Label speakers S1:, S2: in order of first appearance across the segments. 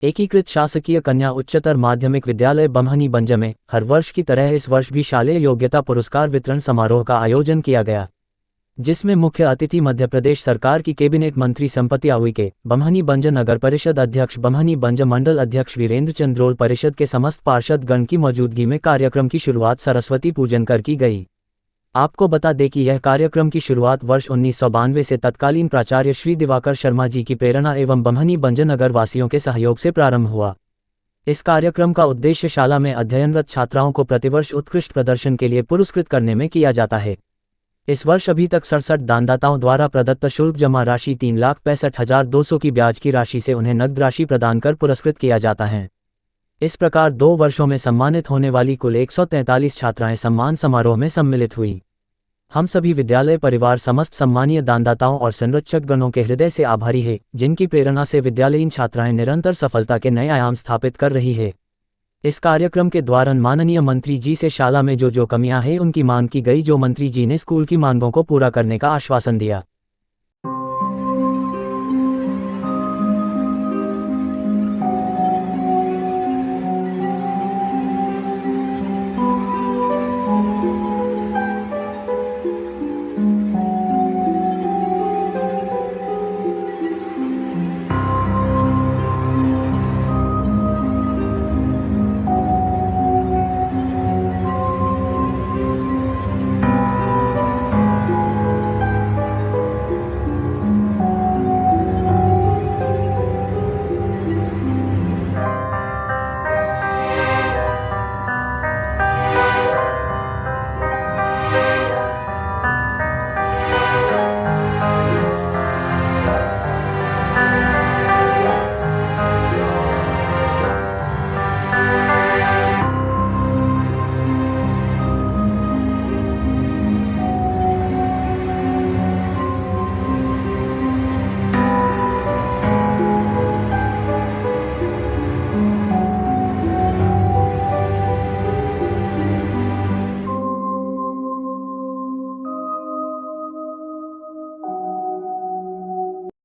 S1: एकीकृत शासकीय कन्या उच्चतर माध्यमिक विद्यालय बम्हनी बंज में हर वर्ष की तरह इस वर्ष भी शालेय योग्यता पुरस्कार वितरण समारोह का आयोजन किया गया, जिसमें मुख्य अतिथि मध्य प्रदेश सरकार की कैबिनेट मंत्री संपत्ति उइके, बम्हनी बंज नगर परिषद अध्यक्ष, बम्हनी बंज मंडल अध्यक्ष वीरेंद्र चंद्रोल परिषद के समस्त पार्षद गण की मौजूदगी में कार्यक्रम की शुरुआत सरस्वती पूजन कर की गई। आपको बता दें कि यह कार्यक्रम की शुरुआत वर्ष 1992 से तत्कालीन प्राचार्य श्री दिवाकर शर्मा जी की प्रेरणा एवं बम्हनी बंज नगर वासियों के सहयोग से प्रारंभ हुआ। इस कार्यक्रम का उद्देश्य शाला में अध्ययनरत छात्राओं को प्रतिवर्ष उत्कृष्ट प्रदर्शन के लिए पुरस्कृत करने में किया जाता है। इस वर्ष अभी तक 67 दानदाताओं द्वारा प्रदत्त शुल्क जमा राशि 3,65,200 की ब्याज की राशि से उन्हें नकद राशि प्रदान कर पुरस्कृत किया जाता है। इस प्रकार 2 वर्षों में सम्मानित होने वाली कुल 143 छात्राएं सम्मान समारोह में सम्मिलित हुई। हम सभी विद्यालय परिवार समस्त सम्मानीय दानदाताओं और संरक्षक गणों के हृदय से आभारी है, जिनकी प्रेरणा से विद्यालयीन छात्राएं निरंतर सफलता के नए आयाम स्थापित कर रही है। इस कार्यक्रम के दौरान माननीय मंत्री जी से शाला में जो कमियां हैं उनकी मांग की गई, जो मंत्री जी ने स्कूल की मांगों को पूरा करने का आश्वासन दिया।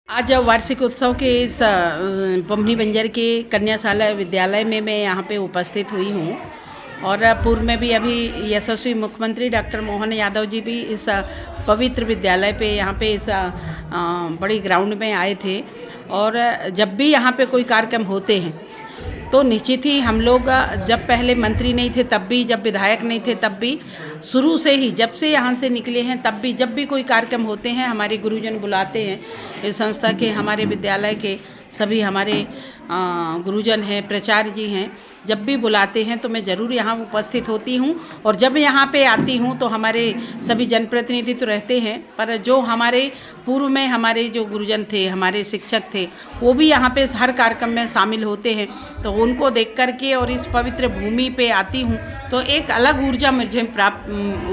S2: आज वार्षिक उत्सव के इस बम्हनी बंजर के कन्याशाला विद्यालय में मैं यहाँ पे उपस्थित हुई हूँ और पूर्व में भी अभी यशस्वी मुख्यमंत्री डॉक्टर मोहन यादव जी भी इस पवित्र विद्यालय पे यहाँ पे इस बड़ी ग्राउंड में आए थे। और जब भी यहाँ पे कोई कार्यक्रम होते हैं तो निश्चित ही हम लोग, जब पहले मंत्री नहीं थे तब भी, जब विधायक नहीं थे तब भी, शुरू से ही जब से यहाँ से निकले हैं तब भी, जब भी कोई कार्यक्रम होते हैं हमारे गुरुजन बुलाते हैं। इस संस्था के, हमारे विद्यालय के सभी हमारे गुरुजन हैं, प्राचार्य जी हैं, जब भी बुलाते हैं तो मैं ज़रूर यहाँ उपस्थित होती हूँ। और जब यहाँ पे आती हूँ तो हमारे सभी जनप्रतिनिधि तो रहते हैं, पर जो हमारे पूर्व में हमारे जो गुरुजन थे, हमारे शिक्षक थे, वो भी यहाँ पे हर कार्यक्रम में शामिल होते हैं। तो उनको देख कर के और इस पवित्र भूमि पे आती हूँ तो एक अलग ऊर्जा मुझे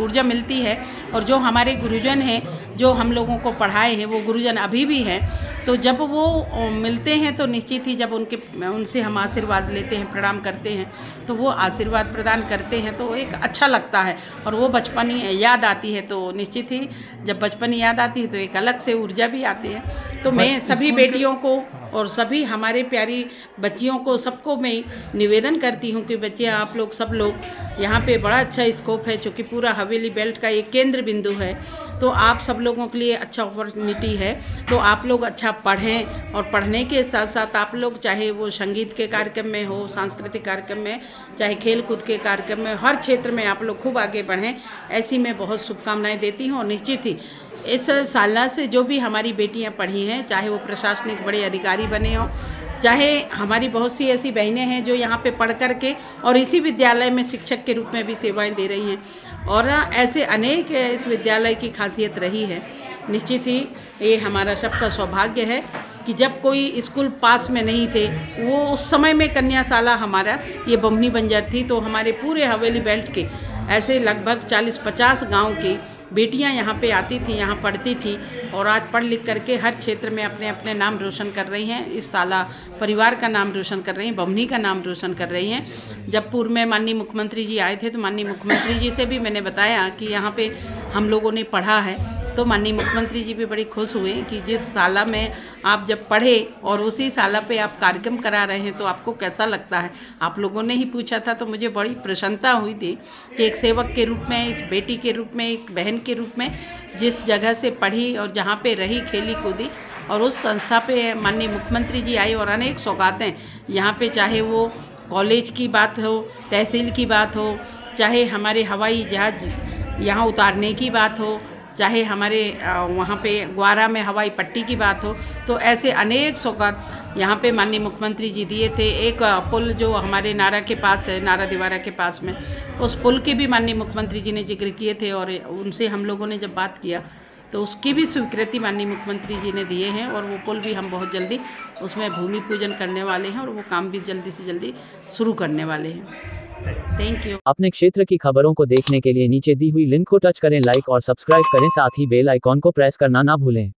S2: ऊर्जा मिलती है। और जो हमारे गुरुजन हैं, जो हम लोगों को पढ़ाए हैं, वो गुरुजन अभी भी हैं। तो जब वो मिलते हैं तो निश्चित ही जब उनसे हम आशीर्वाद लेते हैं, प्रणाम करते हैं, तो वो आशीर्वाद प्रदान करते हैं तो एक अच्छा लगता है। और वो बचपन याद आती है तो निश्चित ही जब बचपन याद आती है तो एक अलग से ऊर्जा भी आती है। तो मैं सभी बेटियों को और सभी हमारे प्यारी बच्चियों को, सबको मैं निवेदन करती हूँ कि बच्चियाँ, आप लोग सब लोग यहाँ पे बड़ा अच्छा स्कोप है, चूँकि पूरा हवेली बेल्ट का एक केंद्र बिंदु है, तो आप सब लोगों के लिए अच्छा अपॉर्चुनिटी है। तो आप लोग अच्छा पढ़ें और पढ़ने के साथ साथ आप लोग, चाहे वो संगीत के कार्यक्रम में हो, सांस्कृतिक कार्यक्रम में, चाहे खेल कूद के कार्यक्रम में, हर क्षेत्र में आप लोग खूब आगे बढ़ें, ऐसी मैं बहुत शुभकामनाएँ देती हूँ। और निश्चित ही इस साल से जो भी हमारी बेटियां पढ़ी हैं, चाहे वो प्रशासनिक बड़े अधिकारी बने हों, चाहे हमारी बहुत सी ऐसी बहनें हैं जो यहाँ पे पढ़ कर के और इसी विद्यालय में शिक्षक के रूप में भी सेवाएं दे रही हैं। और ऐसे अनेक इस विद्यालय की खासियत रही है। निश्चित ही ये हमारा सबका सौभाग्य है कि जब कोई स्कूल पास में नहीं थे, वो उस समय में कन्याशाला हमारा ये बम्हनी बंजर थी, तो हमारे पूरे हवेली बेल्ट के ऐसे लगभग 40-50 गाँव की बेटियां यहाँ पे आती थी, यहाँ पढ़ती थी और आज पढ़ लिख करके हर क्षेत्र में अपने अपने नाम रोशन कर रही हैं। इस साला परिवार का नाम रोशन कर रही हैं, बम्हनी का नाम रोशन कर रही हैं। जब पूर्व में माननीय मुख्यमंत्री जी आए थे तो माननीय मुख्यमंत्री जी से भी मैंने बताया कि यहाँ पे हम लोगों ने पढ़ा है तो माननीय मुख्यमंत्री जी भी बड़ी खुश हुए कि जिस शाला में आप जब पढ़े और उसी शाला पे आप कार्यक्रम करा रहे हैं तो आपको कैसा लगता है। आप लोगों ने ही पूछा था तो मुझे बड़ी प्रसन्नता हुई थी कि एक सेवक के रूप में, इस बेटी के रूप में, एक बहन के रूप में जिस जगह से पढ़ी और जहाँ पे रही, खेली कूदी, और उस संस्था पे माननीय मुख्यमंत्री जी आए और अनेक सौगातें यहाँ पे, चाहे वो कॉलेज की बात हो, तहसील की बात हो, चाहे हमारे हवाई जहाज यहाँ उतारने की बात हो, चाहे हमारे वहाँ पे ग्वारा में हवाई पट्टी की बात हो, तो ऐसे अनेक सौगात यहाँ पे माननीय मुख्यमंत्री जी दिए थे। एक पुल जो हमारे नारा के पास है, नारा दिवारा के पास में, उस पुल के भी माननीय मुख्यमंत्री जी ने जिक्र किए थे और उनसे हम लोगों ने जब बात किया तो उसकी भी स्वीकृति माननीय मुख्यमंत्री जी ने दिए हैं और वो पुल भी हम बहुत जल्दी उसमें भूमि पूजन करने वाले हैं और वो काम भी जल्दी से जल्दी शुरू करने वाले हैं। Thank you.
S1: अपने क्षेत्र की खबरों को देखने के लिए नीचे दी हुई लिंक को टच करें, लाइक और सब्सक्राइब करें, साथ ही बेल आइकॉन को प्रेस करना ना भूलें।